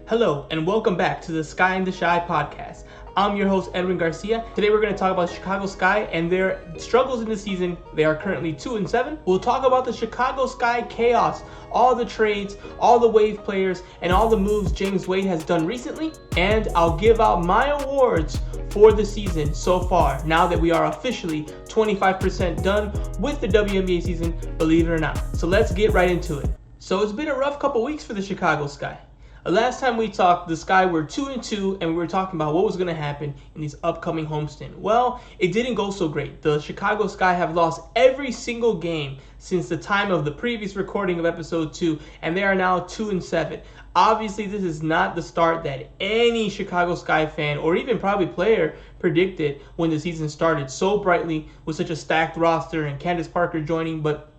Hello, and welcome back to the Sky and the Shy podcast. I'm your host, Edwin Garcia. Today we're going to talk about Chicago Sky and their struggles in the season. They are currently 2-7. We'll talk about the Chicago Sky chaos, all the trades, all the Wave players, and all the moves James Wade has done recently. And I'll give out my awards for the season so far, now that we are officially 25% done with the WNBA season, believe it or not. So let's get right into it. So it's been a rough couple weeks for the Chicago Sky. Last time we talked, the Sky were 2-2, and we were talking about what was going to happen in these upcoming homestand. Well, it didn't go so great. The Chicago Sky have lost every single game since the time of the previous recording of episode 2, and they are now 2-7. Obviously, this is not the start that any Chicago Sky fan or even probably player predicted when the season started so brightly with such a stacked roster and Candace Parker joining, but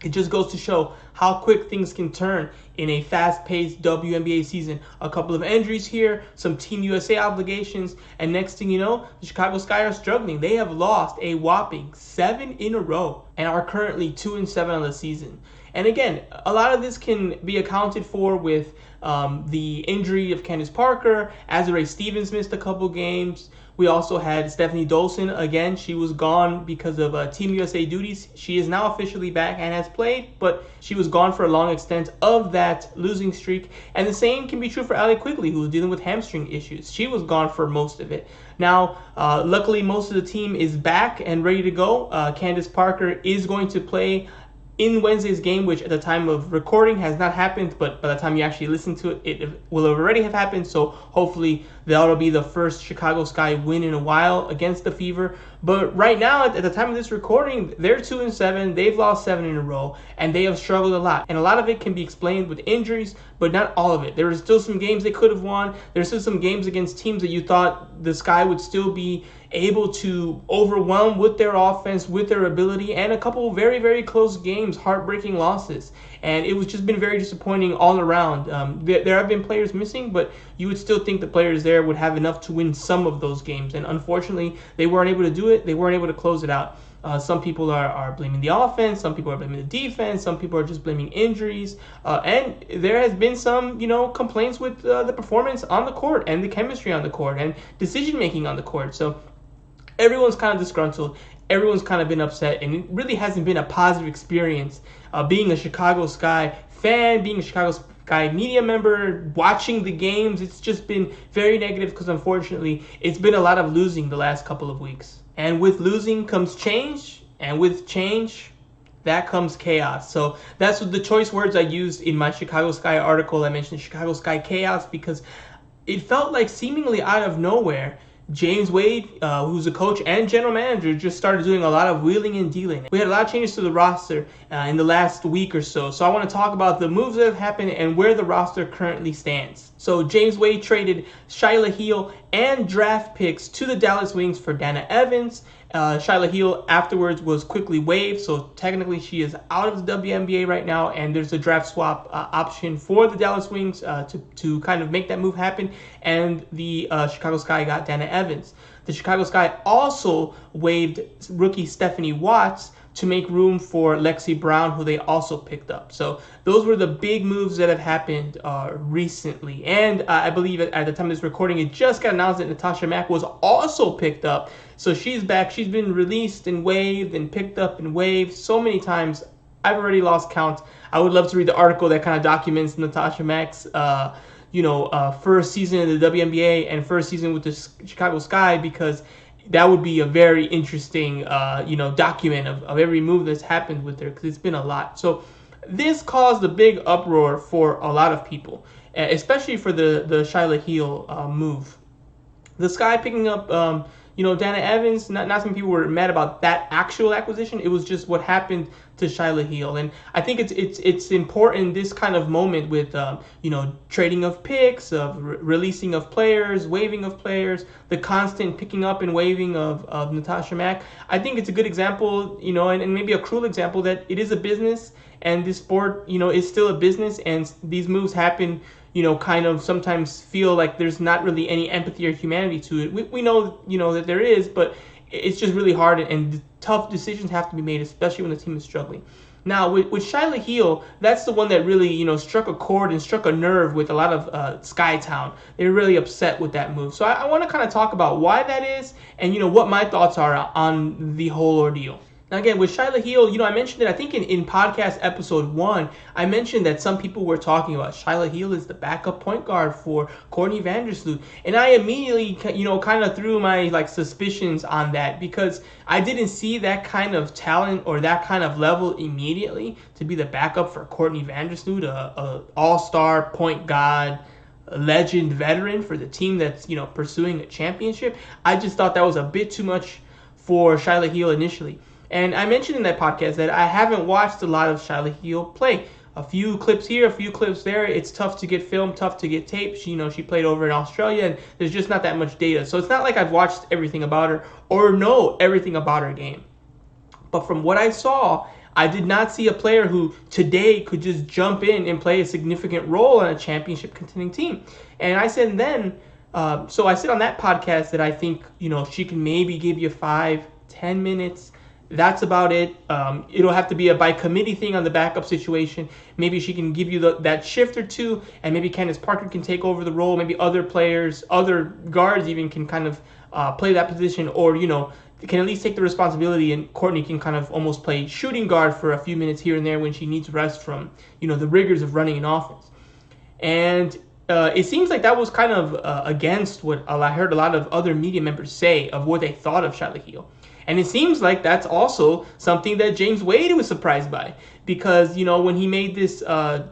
it just goes to show how quick things can turn in a fast-paced WNBA season. A couple of injuries here, some Team USA obligations, and next thing you know, the Chicago Sky are struggling. They have lost a whopping 7 in a row and are currently 2-7 on the season. And again, a lot of this can be accounted for with the injury of Candace Parker. Azurá Stevens missed a couple games. We also had Stephanie Dawson. Again, she was gone because of Team USA duties. She is now officially back and has played, but she was gone for a long extent of that losing streak. And the same can be true for Allie Quigley, who was dealing with hamstring issues. She was gone for most of it. Now, luckily, most of the team is back and ready to go. Candace Parker is going to play in Wednesday's game, which at the time of recording has not happened, but by the time you actually listen to it, it will already have happened. So hopefully that'll be the first Chicago Sky win in a while against the Fever. But right now, at the time of this recording, they're 2-7. They've lost 7 in a row, and they have struggled a lot. And a lot of it can be explained with injuries, but not all of it. There are still some games they could have won. There's still some games against teams that you thought the Sky would still be able to overwhelm with their offense, with their ability, and a couple of very, very close games, heartbreaking losses. And it was just been very disappointing all around. There have been players missing, but you would still think the players there would have enough to win some of those games. And unfortunately, they weren't able to do it. They weren't able to close it out. Some people are blaming the offense. Some people are blaming the defense. Some people are just blaming injuries. And there has been some, complaints with the performance on the court and the chemistry on the court and decision-making on the court. So everyone's kind of disgruntled. Everyone's kind of been upset, and it really hasn't been a positive experience being a Chicago Sky fan, being a Chicago Sky media member, watching the games. It's just been very negative because, unfortunately, it's been a lot of losing the last couple of weeks. And with losing comes change, and with change, that comes chaos. So that's what the choice words I used in my Chicago Sky article. I mentioned Chicago Sky chaos because it felt like seemingly out of nowhere, James Wade, who's a coach and general manager, just started doing a lot of wheeling and dealing. We had a lot of changes to the roster in the last week or so. So I want to talk about the moves that have happened and where the roster currently stands. So James Wade traded Shyla Heal and draft picks to the Dallas Wings for Dana Evans. Shyla Heal afterwards was quickly waived, so technically she is out of the WNBA right now, and there's a draft swap option for the Dallas Wings to kind of make that move happen, and the Chicago Sky got Dana Evans. The Chicago Sky also waived rookie Stephanie Watts to make room for Lexi Brown, who they also picked up. So those were the big moves that have happened recently. And I believe at the time of this recording, it just got announced that Natasha Mack was also picked up. So she's back. She's been released and waived and picked up and waived so many times. I've already lost count. I would love to read the article that kind of documents Natasha Mack's first season in the WNBA and first season with the Chicago Sky, because that would be a very interesting, document of every move that's happened with her, because it's been a lot. So this caused a big uproar for a lot of people, especially for the Shyla Heal move. The Sky picking up, Dana Evans, not many people were mad about that actual acquisition. It was just what happened to Shyla Heal. And I think it's important, this kind of moment with, trading of picks, of releasing of players, waiving of players, the constant picking up and waiving of Natasha Mack. I think it's a good example, and maybe a cruel example that it is a business, and this sport, is still a business, and these moves happen, kind of sometimes feel like there's not really any empathy or humanity to it. We know, that there is, but it's just really hard, and tough decisions have to be made, especially when the team is struggling. Now, with Shyla Heel, that's the one that really, struck a chord and struck a nerve with a lot of Skytown. They're really upset with that move. So I want to kind of talk about why that is and, what my thoughts are on the whole ordeal. Now, again, with Shyla Heel, I mentioned it, I think in podcast episode 1, I mentioned that some people were talking about Shyla Heel is the backup point guard for Courtney Vander. And I immediately, kind of threw my, suspicions on that because I didn't see that kind of talent or that kind of level immediately to be the backup for Courtney Vander, a all-star point guard, a legend veteran for the team that's, pursuing a championship. I just thought that was a bit too much for Shyla Heel initially. And I mentioned in that podcast that I haven't watched a lot of Shyla Heel play. A few clips here, a few clips there. It's tough to get film, tough to get tape. She played over in Australia, and there's just not that much data. So it's not like I've watched everything about her or know everything about her game. But from what I saw, I did not see a player who today could just jump in and play a significant role on a championship contending team. And I said then, so I said on that podcast that I think, she can maybe give you 5-10 minutes. That's about it. It'll have to be a by committee thing on the backup situation. Maybe she can give you that shift or two, and maybe Candace Parker can take over the role. Maybe other players, other guards even can kind of play that position, or, can at least take the responsibility, and Courtney can kind of almost play shooting guard for a few minutes here and there when she needs rest from, the rigors of running an offense. And it seems like that was kind of against what I heard a lot of other media members say of what they thought of Shyla Heel. And it seems like that's also something that James Wade was surprised by because, when he made this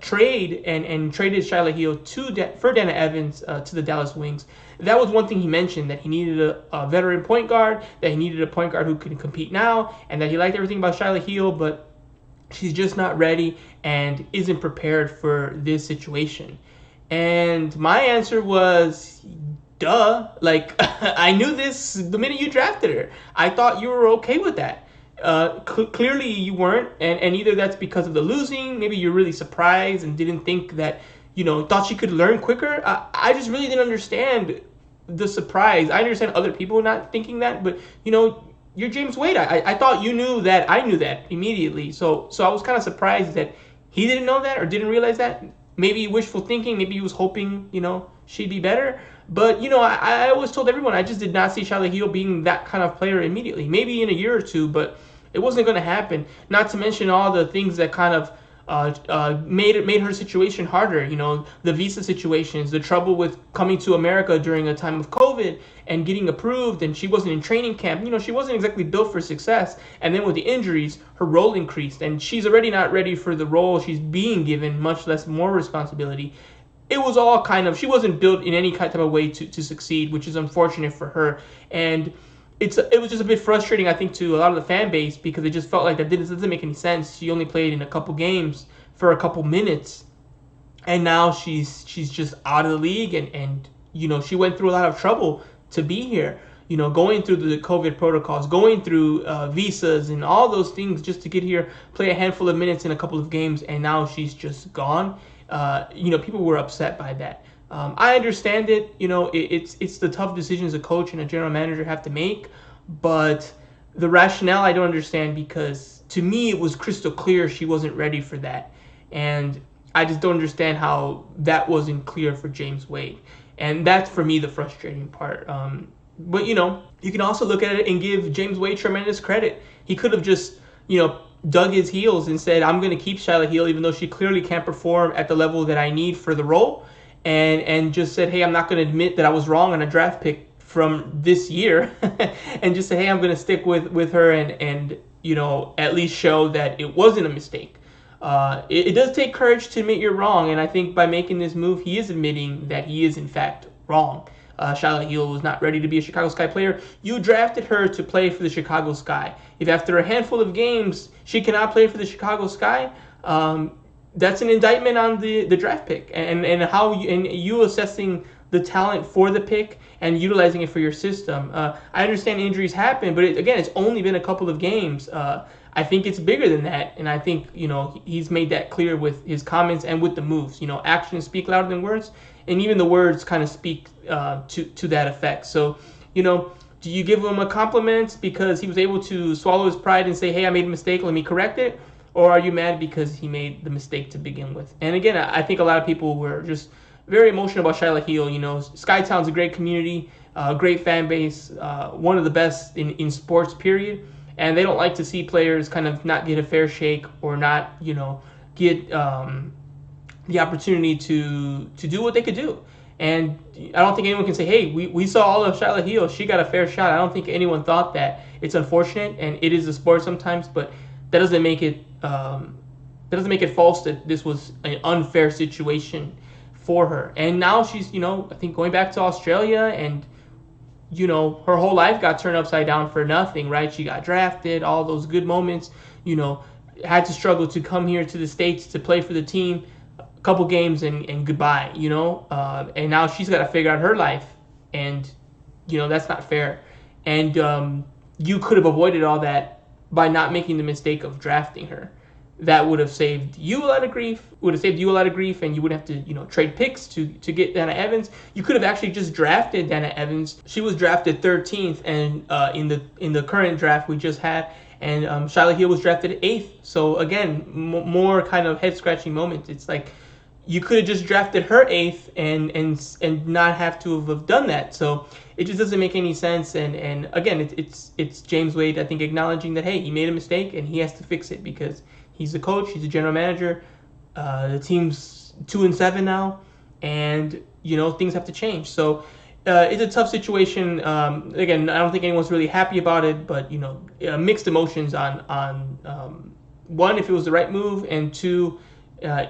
trade and traded Shyla Heel for Dana Evans to the Dallas Wings, that was one thing he mentioned, that he needed a veteran point guard, that he needed a point guard who can compete now, and that he liked everything about Shyla Heel, but she's just not ready and isn't prepared for this situation. And my answer was, duh. I knew this the minute you drafted her. I thought you were okay with that. Clearly you weren't, and either that's because of the losing, maybe you're really surprised and didn't think that, thought she could learn quicker. I just really didn't understand the surprise. I understand other people not thinking that, but, you're James Wade. I thought you knew that. I knew that immediately. So I was kind of surprised that he didn't know that or didn't realize that. Maybe wishful thinking. Maybe he was hoping, she'd be better. But, I always told everyone I just did not see Shyla Heel being that kind of player immediately. Maybe in a year or two, but it wasn't going to happen. Not to mention all the things that kind of made her situation harder. The visa situations, the trouble with coming to America during a time of COVID and getting approved, and she wasn't in training camp. She wasn't exactly built for success. And then with the injuries, her role increased, and she's already not ready for the role she's being given, much less more responsibility. It was all kind of, she wasn't built in any type of way to succeed, which is unfortunate for her. And it was just a bit frustrating, I think, to a lot of the fan base because it just felt like that doesn't make any sense. She only played in a couple games for a couple minutes, and now she's just out of the league, and she went through a lot of trouble to be here. Going through the COVID protocols, going through visas and all those things just to get here, play a handful of minutes in a couple of games, and now she's just gone. People were upset by that. I understand it. It's the tough decisions a coach and a general manager have to make, but the rationale I don't understand because to me it was crystal clear she wasn't ready for that, and I just don't understand how that wasn't clear for James Wade, and that's for me the frustrating part. But you can also look at it and give James Wade tremendous credit. He could have just dug his heels and said, I'm going to keep Shyla Heel even though she clearly can't perform at the level that I need for the role, and just said, hey, I'm not going to admit that I was wrong on a draft pick from this year and just say, hey, I'm going to stick with her and at least show that it wasn't a mistake. It does take courage to admit you're wrong, and I think by making this move, he is admitting that he is in fact wrong. Shyla Heel was not ready to be a Chicago Sky player. You drafted her to play for the Chicago Sky. If after a handful of games she cannot play for the Chicago Sky, that's an indictment on the draft pick and how you assessing the talent for the pick and utilizing it for your system. I understand injuries happen, but it's only been a couple of games. I think it's bigger than that, and I think he's made that clear with his comments and with the moves. Actions speak louder than words, and even the words kind of speak to that effect. So, do you give him a compliment because he was able to swallow his pride and say, hey, I made a mistake, let me correct it? or are you mad because he made the mistake to begin with? And again, I think a lot of people were just very emotional about Shiloh Hill. Skytown's a great community, great fan base, one of the best in sports, period. And they don't like to see players kind of not get a fair shake or not, get the opportunity to do what they could do. And I don't think anyone can say, hey, we saw all of Shiloh Hill. She got a fair shot. I don't think anyone thought that. It's unfortunate, and it is a sport sometimes, but that doesn't make it false that this was an unfair situation for her. And now she's, I think going back to Australia, and her whole life got turned upside down for nothing, right? She got drafted, all those good moments, had to struggle to come here to the States to play for the team, a couple games and goodbye, and now she's got to figure out her life, and that's not fair. And you could have avoided all that by not making the mistake of drafting her. That would have saved you a lot of grief. And you wouldn't have to, trade picks to get Dana Evans. You could have actually just drafted Dana Evans. She was drafted 13th, and in the current draft we just had, and Shiloh Hill was drafted 8th. So again, more kind of head scratching moments. It's like you could have just drafted her 8th and not have to have done that. So it just doesn't make any sense. And again, it's James Wade, I think, acknowledging that, hey, he made a mistake and he has to fix it because he's the coach, he's the general manager. The team's 2-7 now, and things have to change. So it's a tough situation. Again, I don't think anyone's really happy about it, but mixed emotions on one, if it was the right move, and two,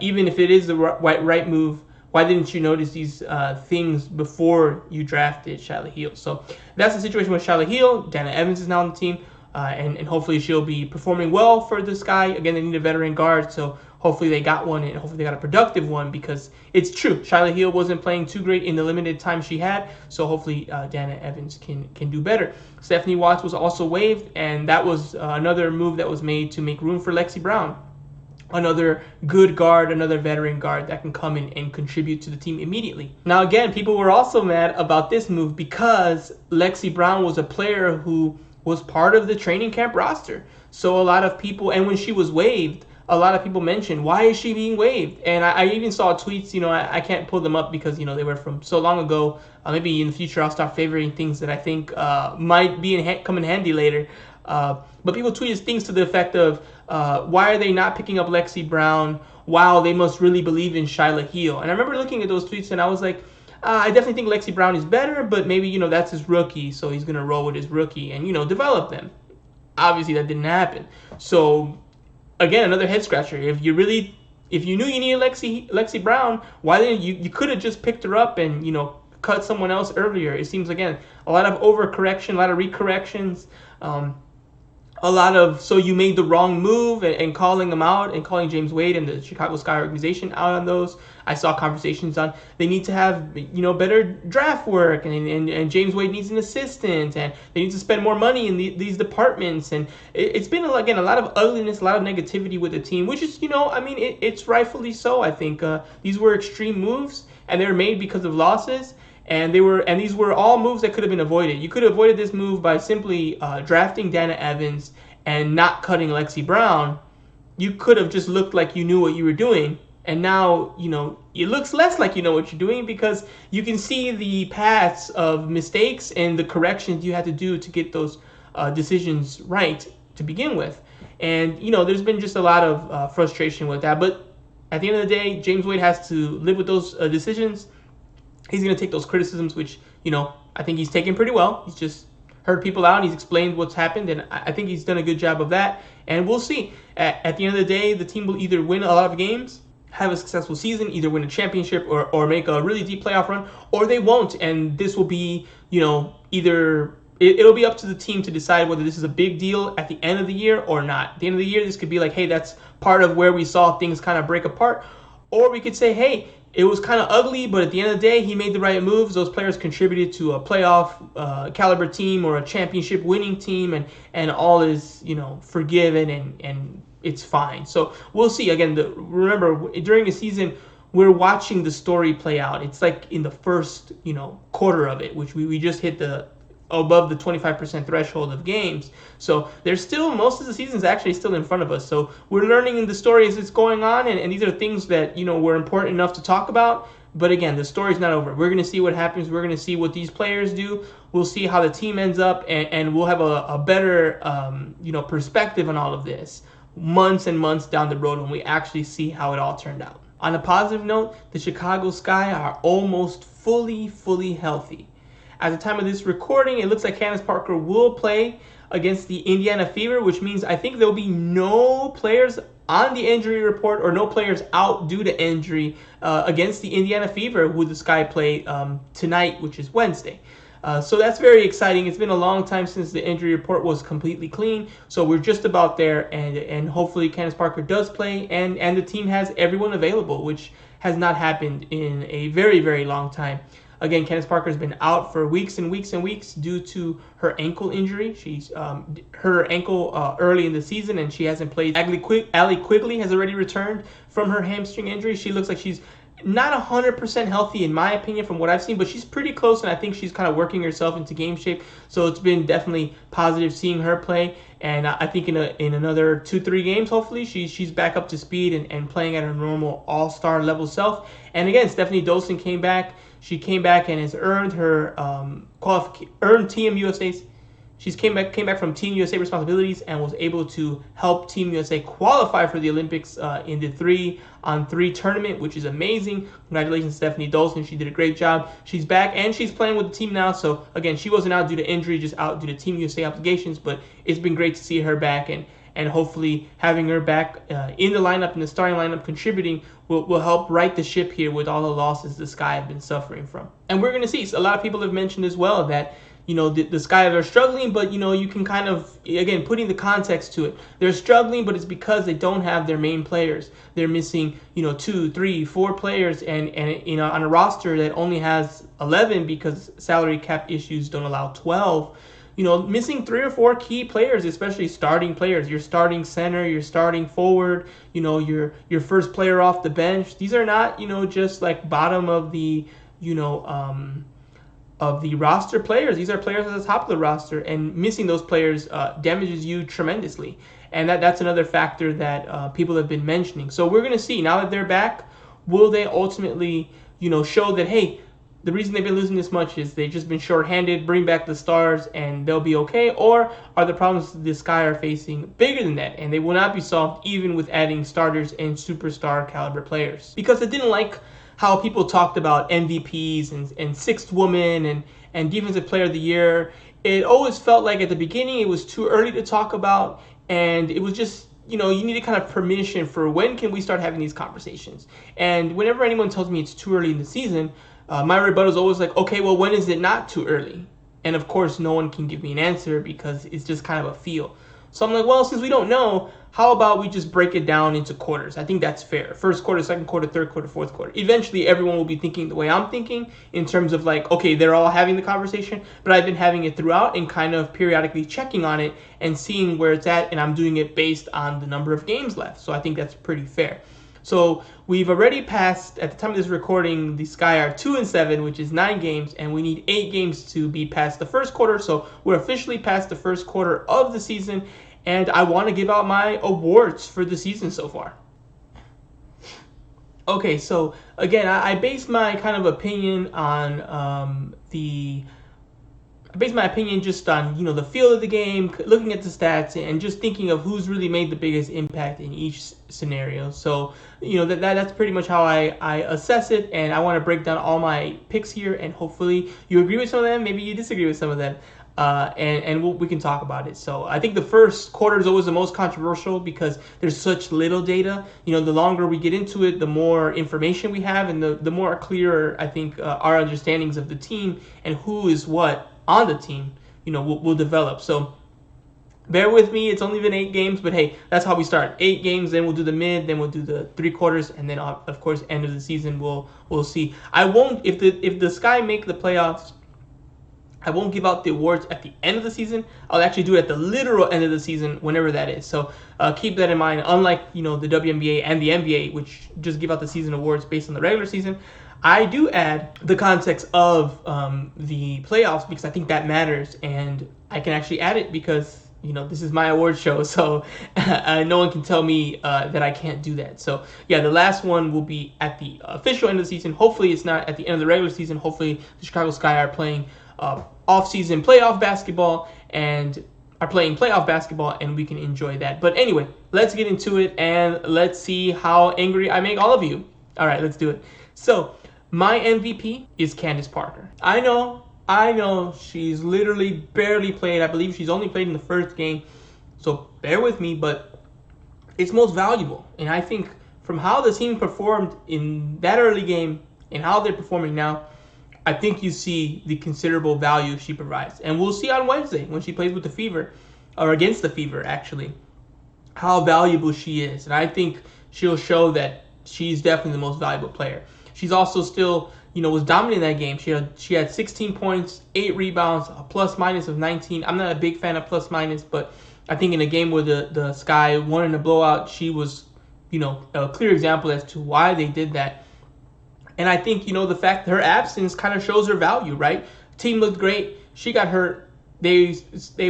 even if it is the right move, why didn't you notice these things before you drafted Shiloh Hill? So that's the situation with Shiloh Hill. Dana Evans is now on the team. And hopefully she'll be performing well for this guy. Again, they need a veteran guard, so hopefully they got one, and hopefully they got a productive one, because it's true. Shiloh Hill wasn't playing too great in the limited time she had, so hopefully Dana Evans can do better. Stephanie Watts was also waived, and that was another move that was made to make room for Lexi Brown. Another good guard, another veteran guard that can come in and contribute to the team immediately. Now, again, people were also mad about this move because Lexi Brown was a player who was part of the training camp roster. So a lot of people, and when she was waived, a lot of people mentioned, why is she being waived? And I even saw tweets, I can't pull them up because, they were from so long ago. Maybe in the future I'll start favoring things that I think might be come in handy later. But people tweeted things to the effect of, why are they not picking up Lexi Brown? Wow, they must really believe in Shiloh Hill. And I remember looking at those tweets and I was like, I definitely think Lexi Brown is better, but maybe, that's his rookie, so he's going to roll with his rookie and, develop them. Obviously, that didn't happen. So, again, another head scratcher. If you knew you needed Lexi Brown, why didn't you could have just picked her up and, cut someone else earlier. It seems, again, a lot of overcorrection, a lot of recorrections, so you made the wrong move and calling them out and calling James Wade and the Chicago Sky organization out on those. I saw conversations on they need to have, better draft work and James Wade needs an assistant and they need to spend more money in these departments. And it's been, again, a lot of ugliness, a lot of negativity with the team, which is, it's rightfully so. I think these were extreme moves and they were made because of losses. And these were all moves that could have been avoided. You could have avoided this move by simply drafting Dana Evans and not cutting Lexi Brown. You could have just looked like you knew what you were doing. And now, it looks less like you know what you're doing because you can see the paths of mistakes and the corrections you had to do to get those decisions right to begin with. And, there's been just a lot of frustration with that. But at the end of the day, James Wade has to live with those decisions. He's going to take those criticisms, which, I think he's taken pretty well. He's just heard people out and he's explained what's happened. And I think he's done a good job of that. And we'll see. At the end of the day, the team will either win a lot of games, have a successful season, either win a championship or make a really deep playoff run, or they won't. And this will be, either it'll be up to the team to decide whether this is a big deal at the end of the year or not. At the end of the year, this could be like, hey, that's part of where we saw things kind of break apart. Or we could say, hey, it was kind of ugly, but at the end of the day, he made the right moves. Those players contributed to a playoff caliber team or a championship winning team, and all is, forgiven and it's fine. So we'll see. Again, remember, during the season, we're watching the story play out. It's like in the first, quarter of it, which we just hit the above the 25% threshold of games. So there's still, most of the season's actually still in front of us. So we're learning the story as it's going on, and these are things that, were important enough to talk about. But again, the story's not over. We're going to see what happens. We're going to see what these players do. We'll see how the team ends up, and we'll have a better, perspective on all of this months and months down the road when we actually see how it all turned out. On a positive note, the Chicago Sky are almost fully healthy. At the time of this recording, it looks like Candace Parker will play against the Indiana Fever, which means I think there'll be no players on the injury report or no players out due to injury against the Indiana Fever, who the Sky play tonight, which is Wednesday. So that's very exciting. It's been a long time since the injury report was completely clean, so we're just about there, and hopefully Candace Parker does play, and the team has everyone available, which has not happened in a very long time. Again, Candace Parker has been out for weeks and weeks due to her ankle injury. She's her ankle early in the season, and she hasn't played. Allie Quigley has already returned from her hamstring injury. She looks like she's not 100% healthy in my opinion from what I've seen, but she's pretty close, and I think she's kind of working herself into game shape. So it's been definitely positive seeing her play, and I think in another 2-3 games, hopefully she's back up to speed and playing at her normal all-star level self. And again, Stephanie Dawson came back. She came back and has earned her earned Team USA's. She came back from Team USA responsibilities and was able to help Team USA qualify for the Olympics in the 3-on-3 tournament, which is amazing. Congratulations, Stephanie Dawson. She did a great job. She's back and she's playing with the team now. So again, she wasn't out due to injury, just out due to Team USA obligations. But it's been great to see her back, and hopefully having her back in the lineup, in the starting lineup, contributing will help right the ship here with all the losses the Sky have been suffering from. And we're going to see. So a lot of people have mentioned as well that the Sky are struggling, but you can kind of, again, putting the context to it. They're struggling, but it's because they don't have their main players. They're missing 2, 3, 4 players, and on a roster that only has 11 because salary cap issues don't allow 12. Missing 3 or 4 key players, especially starting players. Your starting center, your starting forward, your first player off the bench. These are not, just like bottom of the, of the roster players. These are players at the top of the roster, and missing those players damages you tremendously. And that's another factor that people have been mentioning. So we're going to see, now that they're back, will they ultimately, show that, hey, the reason they've been losing this much is they've just been shorthanded, bring back the stars, and they'll be okay? Or are the problems the Sky are facing bigger than that, and they will not be solved even with adding starters and superstar caliber players? Because I didn't like how people talked about MVPs and sixth woman and defensive player of the year. It always felt like at the beginning it was too early to talk about, and it was just, you needed kind of permission for when can we start having these conversations. And whenever anyone tells me it's too early in the season, my rebuttal is always like, okay, well, when is it not too early? And of course, no one can give me an answer because it's just kind of a feel. So I'm like, well, since we don't know, how about we just break it down into quarters? I think that's fair. First quarter, second quarter, third quarter, fourth quarter. Eventually, everyone will be thinking the way I'm thinking in terms of like, okay, they're all having the conversation, but I've been having it throughout and kind of periodically checking on it and seeing where it's at, and I'm doing it based on the number of games left. So I think that's pretty fair. So we've already passed, at the time of this recording, the Sky are 2-7, which is 9 games, and we need 8 games to be past the first quarter. So we're officially past the first quarter of the season, and I want to give out my awards for the season so far. Okay, so again, I base my kind of opinion on just on, the feel of the game, looking at the stats, and just thinking of who's really made the biggest impact in each scenario. So, that's pretty much how I assess it, and I want to break down all my picks here, and hopefully you agree with some of them, maybe you disagree with some of them, and we can talk about it. So I think the first quarter is always the most controversial because there's such little data. The longer we get into it, the more information we have, and the more clearer, I think, our understandings of the team and who is what on the team, will develop. So bear with me. It's only been 8 games, but hey, that's how we start. 8 games, then we'll do the mid, then we'll do the 3 quarters, and then of course end of the season we'll see. I won't, if the Sky make the playoffs, I won't give out the awards at the end of the season. I'll actually do it at the literal end of the season, whenever that is. So keep that in mind. Unlike the WNBA and the NBA, which just give out the season awards based on the regular season, I do add the context of the playoffs because I think that matters, and I can actually add it because this is my award show, so no one can tell me that I can't do that. So yeah, the last one will be at the official end of the season. Hopefully it's not at the end of the regular season. Hopefully the Chicago Sky are playing off-season playoff basketball and we can enjoy that. But anyway, let's get into it and let's see how angry I make all of you. All right, let's do it. So my MVP is Candace Parker. I know she's literally barely played. I believe she's only played in the first game. So bear with me, but it's most valuable. And I think from how the team performed in that early game and how they're performing now, I think you see the considerable value she provides. And we'll see on Wednesday when she plays with the Fever, or against the Fever actually, how valuable she is. And I think she'll show that she's definitely the most valuable player. She's also still was dominant in that game. She had 16 points, 8 rebounds, a plus minus of 19. I'm not a big fan of plus minus, but I think in a game where the Sky won in a blowout, she was, a clear example as to why they did that. And I think, the fact that her absence kind of shows her value, right? Team looked great. She got hurt. They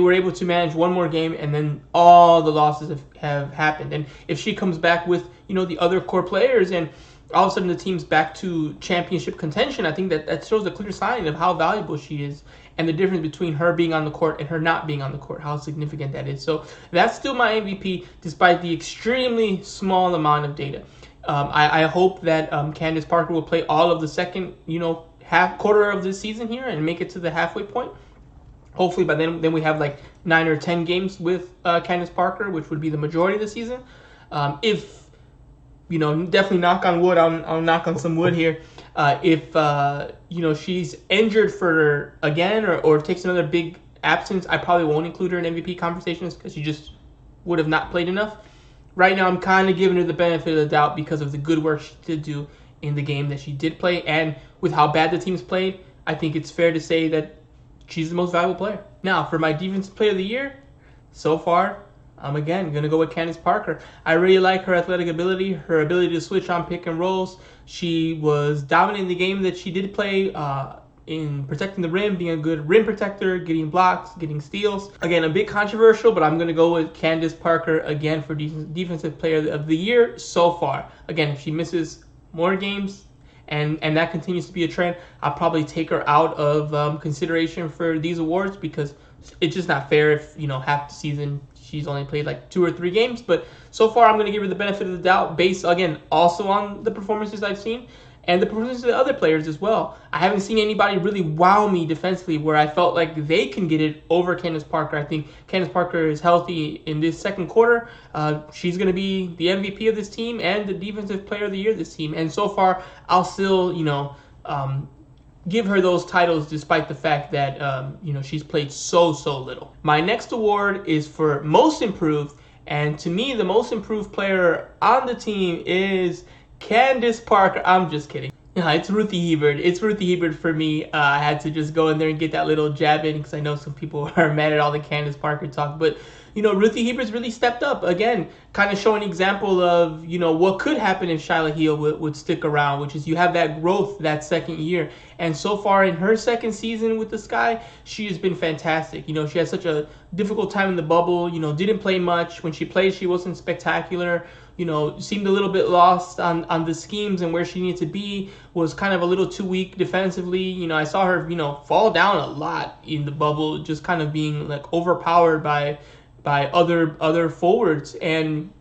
were able to manage one more game, and then all the losses have happened. And if she comes back with, the other core players and all of a sudden the team's back to championship contention, I think that shows a clear sign of how valuable she is and the difference between her being on the court and her not being on the court, how significant that is. So that's still my MVP despite the extremely small amount of data. I hope that Candace Parker will play all of the second, quarter of this season here and make it to the halfway point. Hopefully by then we have like 9 or 10 games with Candace Parker, which would be the majority of the season. If definitely knock on wood. I'll knock on some wood here. If she's injured for again or takes another big absence, I probably won't include her in MVP conversations because she just would have not played enough. Right now, I'm kind of giving her the benefit of the doubt because of the good work she did do in the game that she did play, and with how bad the team's played, I think it's fair to say that she's the most valuable player. Now, for my Defensive Player of the Year, so far, I'm again going to go with Candace Parker. I really like her athletic ability, her ability to switch on pick and rolls. She was dominant in the game that she did play in protecting the rim, being a good rim protector, getting blocks, getting steals. Again, a bit controversial, but I'm going to go with Candace Parker again for Defensive Player of the Year so far. Again, if she misses more games and that continues to be a trend, I'll probably take her out of consideration for these awards because it's just not fair if, half the season she's only played like 2 or 3 games. But so far, I'm going to give her the benefit of the doubt based, again, also on the performances I've seen and the performances of the other players as well. I haven't seen anybody really wow me defensively where I felt like they can get it over Candace Parker. I think Candace Parker is healthy in this second quarter. She's going to be the MVP of this team and the Defensive Player of the Year of this team. And so far, I'll still, give her those titles despite the fact that, she's played so little. My next award is for Most Improved. And to me, the most improved player on the team is Candace Parker. I'm just kidding. It's Ruthie Hebert. It's Ruthie Hebert for me. I had to just go in there and get that little jab in because I know some people are mad at all the Candace Parker talk. But, Ruthie Hebert's really stepped up. Again, kind of showing an example of, what could happen if Shyla Heal would stick around, which is you have that growth that second year. And so far in her second season with the Sky, she has been fantastic. She had such a difficult time in the bubble, didn't play much. When she played, she wasn't spectacular. Seemed a little bit lost on the schemes and where she needed to be, was kind of a little too weak defensively. I saw her, fall down a lot in the bubble, just kind of being like overpowered by other forwards. And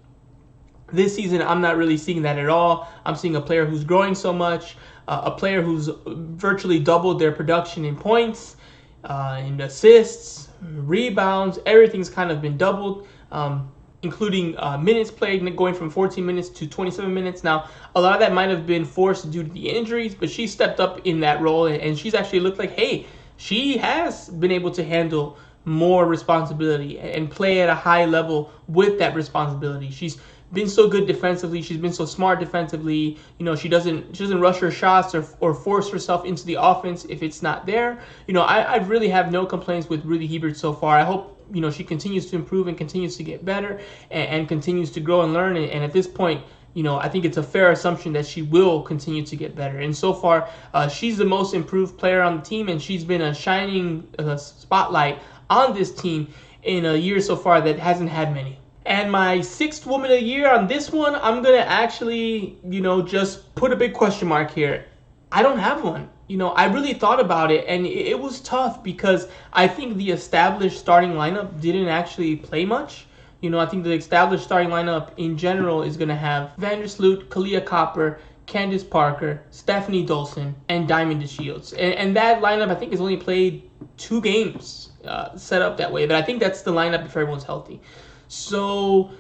this season, I'm not really seeing that at all. I'm seeing a player who's growing so much, a player who's virtually doubled their production in points, in assists, rebounds. Everything's kind of been doubled. Including minutes played, going from 14 minutes to 27 minutes. Now, a lot of that might have been forced due to the injuries, but she stepped up in that role, and she's actually looked like, hey, she has been able to handle more responsibility and play at a high level with that responsibility. She's been so good defensively. She's been so smart defensively. She doesn't rush her shots or force herself into the offense if it's not there. I really have no complaints with Ruthie Hebert so far. I hope she continues to improve and continues to get better and continues to grow and learn. And at this point, I think it's a fair assumption that she will continue to get better. And so far, she's the most improved player on the team, and she's been a shining spotlight on this team in a year so far that hasn't had many. And my sixth woman of the year on this one, I'm going to actually, just put a big question mark here. I don't have one. I really thought about it, and it was tough because I think the established starting lineup didn't actually play much. I think the established starting lineup in general is going to have Vander, Sloot, Kahleah Copper, Candace Parker, Stephanie Dawson, and Diamond DeShields. And that lineup, I think, has only played 2 games set up that way. But I think that's the lineup if everyone's healthy. So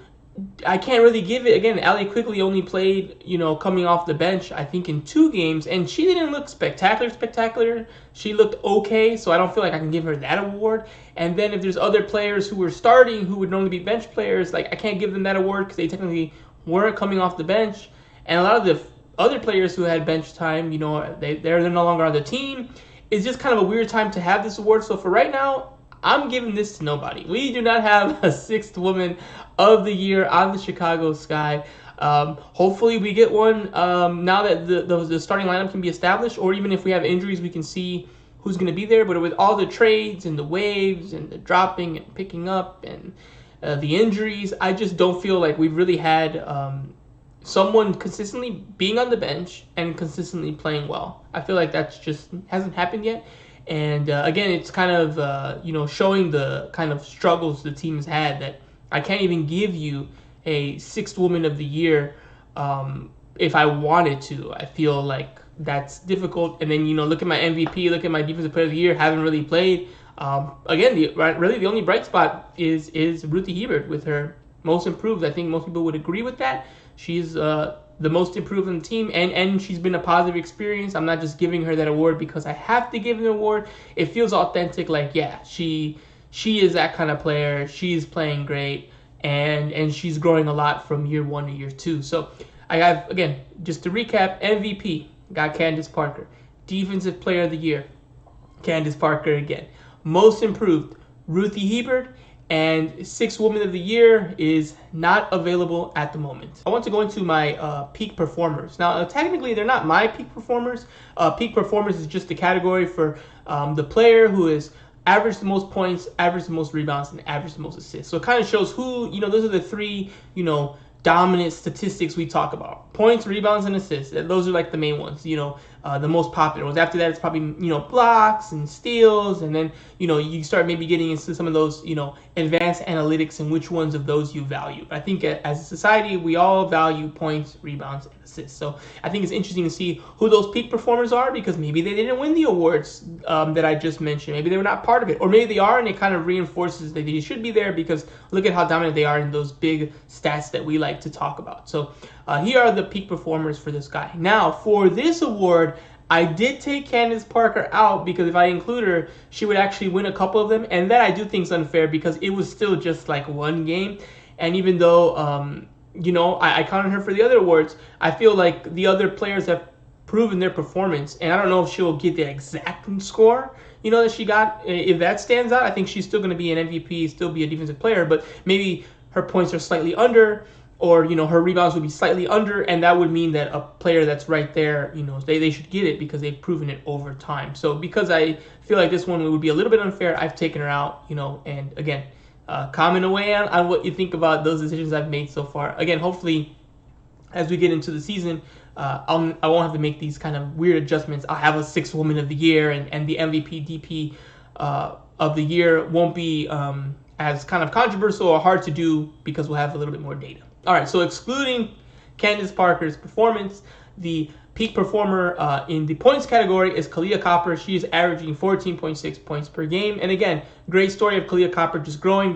I can't really give it. Again, Allie Quigley only played, coming off the bench, I think, in 2 games. And she didn't look spectacular. She looked okay, so I don't feel like I can give her that award. And then if there's other players who were starting who would normally be bench players, I can't give them that award because they technically weren't coming off the bench. And a lot of the other players who had bench time, they're no longer on the team. It's just kind of a weird time to have this award. So for right now, I'm giving this to nobody. We do not have a 6th woman of the year on the Chicago Sky. Hopefully we get one now that the starting lineup can be established, or even if we have injuries, we can see who's going to be there. But with all the trades and the waves and the dropping and picking up and the injuries, I just don't feel like we've really had someone consistently being on the bench and consistently playing well. I feel like that's just hasn't happened yet. And again, it's kind of, showing the kind of struggles the team has had that I can't even give you a 6th woman of the year if I wanted to. I feel like that's difficult. And then, look at my MVP, look at my defensive player of the year, haven't really played. Again, really the only bright spot is Ruthie Hebert with her most improved. I think most people would agree with that. She's the most improved on the team, and she's been a positive experience. I'm not just giving her that award because I have to give an award. It feels authentic, like, yeah, she is that kind of player. She's playing great, and she's growing a lot from year 1 to year 2. So I have, again, just to recap, MVP, got Candace Parker. Defensive player of the year, Candace Parker again. Most improved, Ruthie Hebert. And 6th woman of the year is not available at the moment. I want to go into my peak performers. Now, technically, they're not my peak performers. Peak performers is just the category for the player who is averaged the most points, averaged the most rebounds, and averaged the most assists. So it kind of shows who, those are the 3, dominant statistics we talk about. Points, rebounds, and assists. Those are like the main ones, the most popular ones. After that, it's probably, blocks and steals. And then, you start maybe getting into some of those, advanced analytics and which ones of those you value. I think as a society, we all value points, rebounds, and assists. So I think it's interesting to see who those peak performers are, because maybe they didn't win the awards that I just mentioned. Maybe they were not part of it. Or maybe they are, and it kind of reinforces that they should be there because look at how dominant they are in those big stats that we like to talk about. So here are the peak performers for this guy. Now, for this award, I did take Candace Parker out because if I include her, she would actually win a couple of them. And that I do think is unfair because it was still just like 1 game. And even though, I counted her for the other awards, I feel like the other players have proven their performance. And I don't know if she'll get the exact score, that she got. If that stands out, I think she's still going to be an MVP, still be a defensive player. But maybe her points are slightly under, or, her rebounds would be slightly under, and that would mean that a player that's right there, they should get it because they've proven it over time. So because I feel like this one would be a little bit unfair, I've taken her out, and again, comment away on what you think about those decisions I've made so far. Again, hopefully, as we get into the season, I won't have to make these kind of weird adjustments. I'll have a 6th woman of the year, and the MVP, DP of the year won't be as kind of controversial or hard to do because we'll have a little bit more data. All right, so excluding Candace Parker's performance, the peak performer in the points category is Kahleah Copper. She is averaging 14.6 points per game. And again, great story of Kahleah Copper just growing,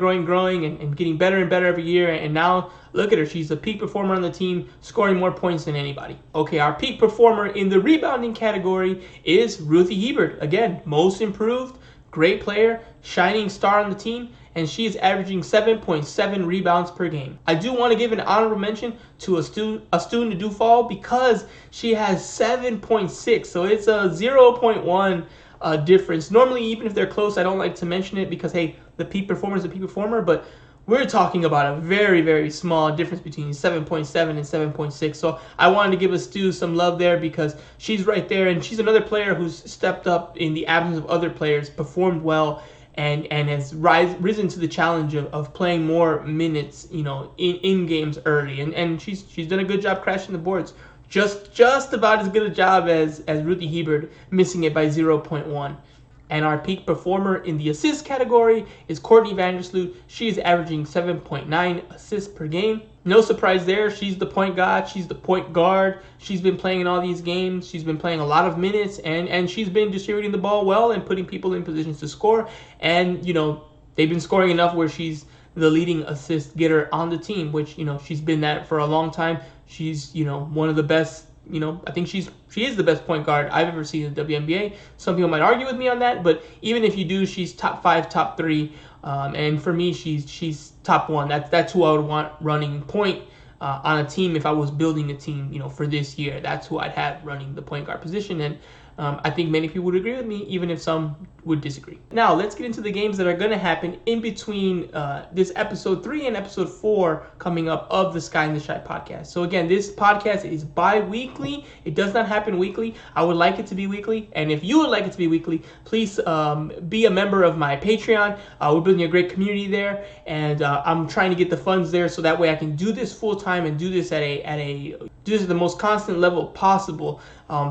and getting better and better every year. And now, look at her. She's the peak performer on the team, scoring more points than anybody. Okay, our peak performer in the rebounding category is Ruthie Hebert. Again, most improved, great player, shining star on the team, and she is averaging 7.7 rebounds per game. I do want to give an honorable mention to a student to fall because she has 7.6, so it's a 0.1 difference. Normally, even if they're close, I don't like to mention it because, hey, the peak performer is the peak performer, but we're talking about a very, very small difference between 7.7 and 7.6. So I wanted to give a Stu some love there because she's right there, and she's another player who's stepped up in the absence of other players, performed well, and has risen to the challenge of playing more minutes, in games early. And she's done a good job crashing the boards. Just about as good a job as Ruthie Hebert, missing it by 0.1. And our peak performer in the assist category is Courtney Vander. She is averaging 7.9 assists per game. No surprise there. She's the point guard. She's the point guard. She's been playing in all these games. She's been playing a lot of minutes, and she's been distributing the ball well and putting people in positions to score. And, they've been scoring enough where she's the leading assist getter on the team, which, she's been that for a long time. She's, one of the best. I think she is the best point guard I've ever seen in the WNBA. Some people might argue with me on that, but even if you do, she's top 5, top 3, and for me, she's top 1. That's who I would want running point on a team if I was building a team, for this year. That's who I'd have running the point guard position, and I think many people would agree with me, even if some would disagree. Now, let's get into the games that are going to happen in between this episode 3 and episode 4 coming up of the Sky and the Shy podcast. So again, this podcast is bi-weekly. It does not happen weekly. I would like it to be weekly. And if you would like it to be weekly, please be a member of my Patreon. We're building a great community there. And I'm trying to get the funds there so that way I can do this full time and do this at the most constant level possible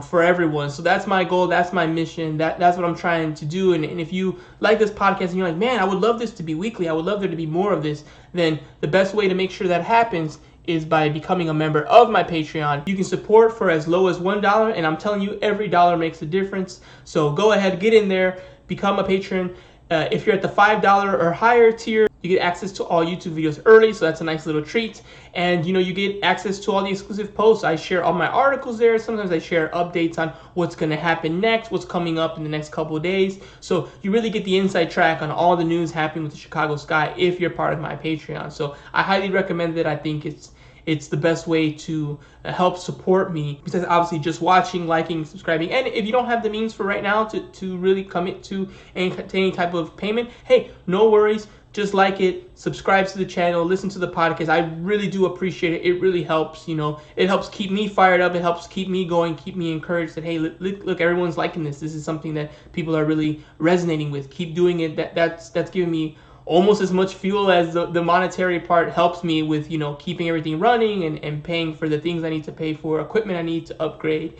for everyone. So that's my goal. That's my mission. That's what I'm trying to do. And if you like this podcast and you're like, man, I would love this to be weekly, I would love there to be more of this, then the best way to make sure that happens is by becoming a member of my Patreon. You can support for as low as $1, and I'm telling you, every dollar makes a difference. So go ahead, get in there, become a patron. If you're at the $5 or higher tier, you get access to all YouTube videos early, so that's a nice little treat. And you get access to all the exclusive posts. I share all my articles there. Sometimes I share updates on what's going to happen next, what's coming up in the next couple of days. So you really get the inside track on all the news happening with the Chicago Sky if you're part of my Patreon. So I highly recommend it. I think it's the best way to help support me, besides obviously just watching, liking, subscribing. And if you don't have the means for right now to really commit to any type of payment, hey, no worries. Just like it, subscribe to the channel, listen to the podcast. I really do appreciate it. It really helps, it helps keep me fired up. It helps keep me going, keep me encouraged that, hey, look, everyone's liking this. This is something that people are really resonating with. Keep doing it. That's giving me almost as much fuel as the monetary part helps me with, keeping everything running and paying for the things I need to pay for, equipment I need to upgrade,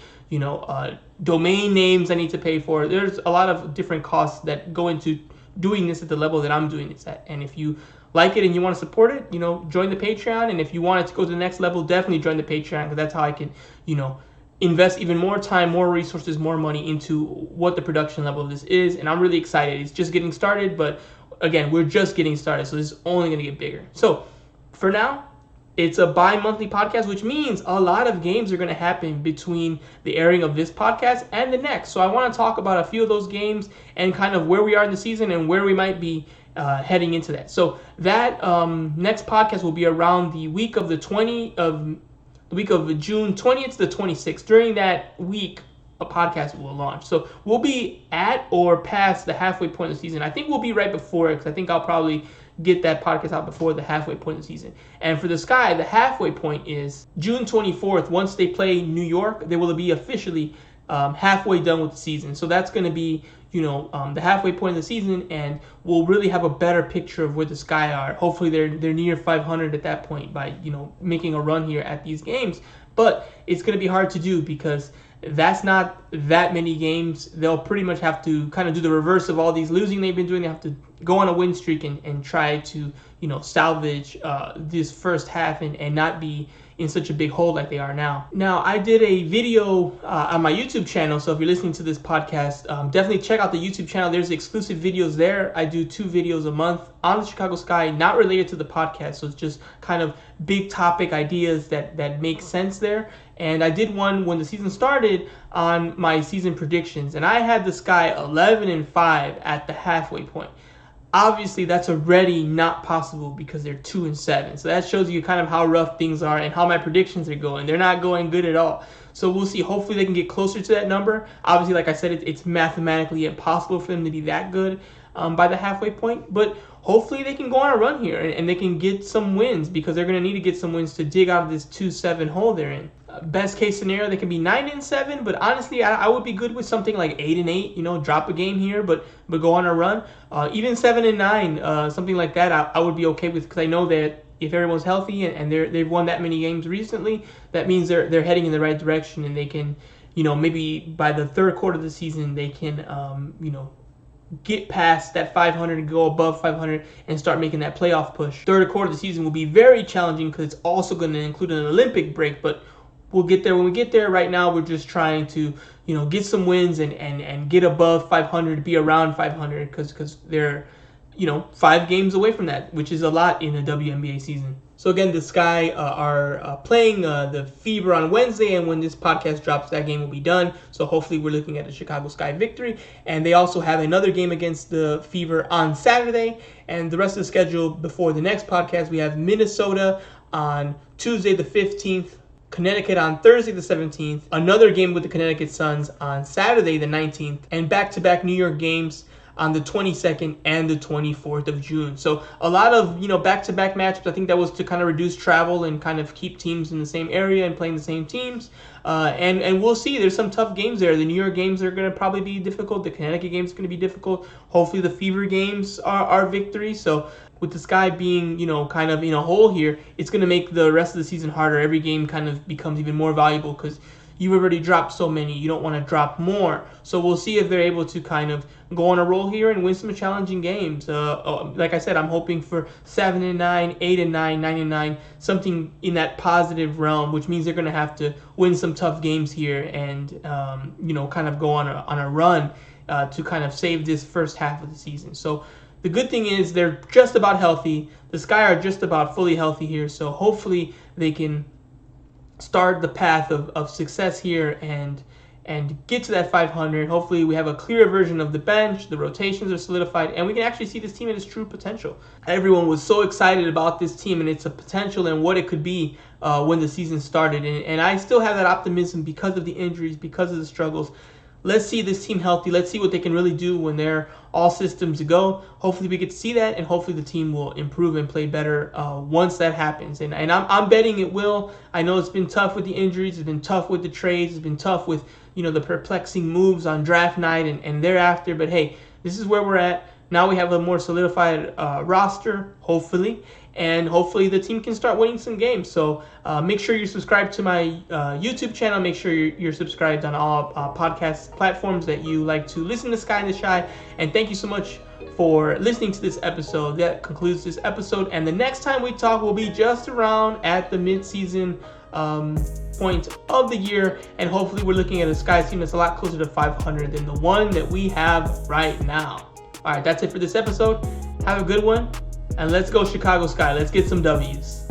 domain names I need to pay for. There's a lot of different costs that go into doing this at the level that I'm doing this at. And if you like it and you want to support it, join the Patreon. And if you want it to go to the next level, definitely join the Patreon, because that's how I can, invest even more time, more resources, more money into what the production level of this is. And I'm really excited. It's just getting started, but again, we're just getting started, so this is only going to get bigger. So for now, it's a bi-monthly podcast, which means a lot of games are going to happen between the airing of this podcast and the next. So I want to talk about a few of those games and kind of where we are in the season and where we might be heading into that. So that next podcast will be around the week of June 20th to the 26th. During that week, a podcast will launch. So we'll be at or past the halfway point of the season. I think we'll be right before it, because I think I'll probably get that podcast out before the halfway point of the season. And for the Sky, the halfway point is June 24th. Once they play New York, they will be officially halfway done with the season. So that's going to be, the halfway point of the season, and we'll really have a better picture of where the Sky are. Hopefully they're near 500 at that point by, making a run here at these games. But it's going to be hard to do because that's not that many games. They'll pretty much have to kind of do the reverse of all these losing they've been doing. They have to go on a win streak and try to, salvage this first half and not be in such a big hole like they are now. Now, I did a video on my YouTube channel, so if you're listening to this podcast, definitely check out the YouTube channel. There's exclusive videos there. I do 2 videos a month on the Chicago Sky, not related to the podcast, so it's just kind of big topic ideas that make sense there. And I did one when the season started on my season predictions, and I had the Sky 11-5 at the halfway point. Obviously, that's already not possible because they're 2-7. So that shows you kind of how rough things are and how my predictions are going. They're not going good at all. So we'll see. Hopefully, they can get closer to that number. Obviously, like I said, it's mathematically impossible for them to be that good. by the halfway point. But hopefully they can go on a run here and they can get some wins, because they're going to need to get some wins to dig out of this 2-7 hole they're in. Best case scenario, they can be 9-7, but honestly, I would be good with something like 8-8. Drop a game here, but go on a run. Even 7-9, something like that, I would be okay with, because I know that if everyone's healthy and they've won that many games recently, that means they're heading in the right direction, and they can, maybe by the third quarter of the season they can, get past that 500 and go above 500 and start making that playoff push. Third quarter of the season will be very challenging, because it's also going to include an Olympic break, but we'll get there when we get there. Right now, we're just trying to, get some wins and get above 500, be around 500, because they're, 5 games away from that, which is a lot in a WNBA season. So again, the Sky are playing the Fever on Wednesday, and when this podcast drops, that game will be done. So hopefully we're looking at a Chicago Sky victory. And they also have another game against the Fever on Saturday. And the rest of the schedule before the next podcast, we have Minnesota on Tuesday the 15th, Connecticut on Thursday the 17th, another game with the Connecticut Suns on Saturday the 19th, and back-to-back New York games on the 22nd and the 24th of June. So a lot of, back-to-back matchups. I think that was to kind of reduce travel and kind of keep teams in the same area and playing the same teams. And we'll see. There's some tough games there. The New York games are going to probably be difficult. The Connecticut games are going to be difficult. Hopefully the Fever games are victories. So with the Sky being, kind of in a hole here, it's going to make the rest of the season harder. Every game kind of becomes even more valuable, because you've already dropped so many. You don't want to drop more. So we'll see if they're able to kind of go on a roll here and win some challenging games. Like I said, I'm hoping for 7-9, 8-9, 9-9, something in that positive realm, which means they're going to have to win some tough games here and, kind of go on a run to kind of save this first half of the season. So the good thing is they're just about healthy. The Sky are just about fully healthy here. So hopefully they can start the path of success here and get to that 500. Hopefully we have a clearer version of the bench, the rotations are solidified, and we can actually see this team at its true potential. Everyone was so excited about this team and its potential and what it could be when the season started, and I still have that optimism because of the injuries, because of the struggles. Let's see this team healthy. Let's see what they can really do when they're all systems go. Hopefully we get to see that, and hopefully the team will improve and play better once that happens. And I'm betting it will. I know it's been tough with the injuries. It's been tough with the trades. It's been tough with, the perplexing moves on draft night and thereafter. But hey, this is where we're at. Now we have a more solidified roster, hopefully. And hopefully the team can start winning some games. So make sure you're subscribed to my YouTube channel. Make sure you're subscribed on all podcast platforms that you like to listen to Sky and the Shy. And thank you so much for listening to this episode. That concludes this episode. And the next time we talk will be just around at the mid-season point of the year. And hopefully we're looking at a Sky team that's a lot closer to 500 than the one that we have right now. All right, that's it for this episode. Have a good one. And let's go Chicago Sky. Let's get some W's.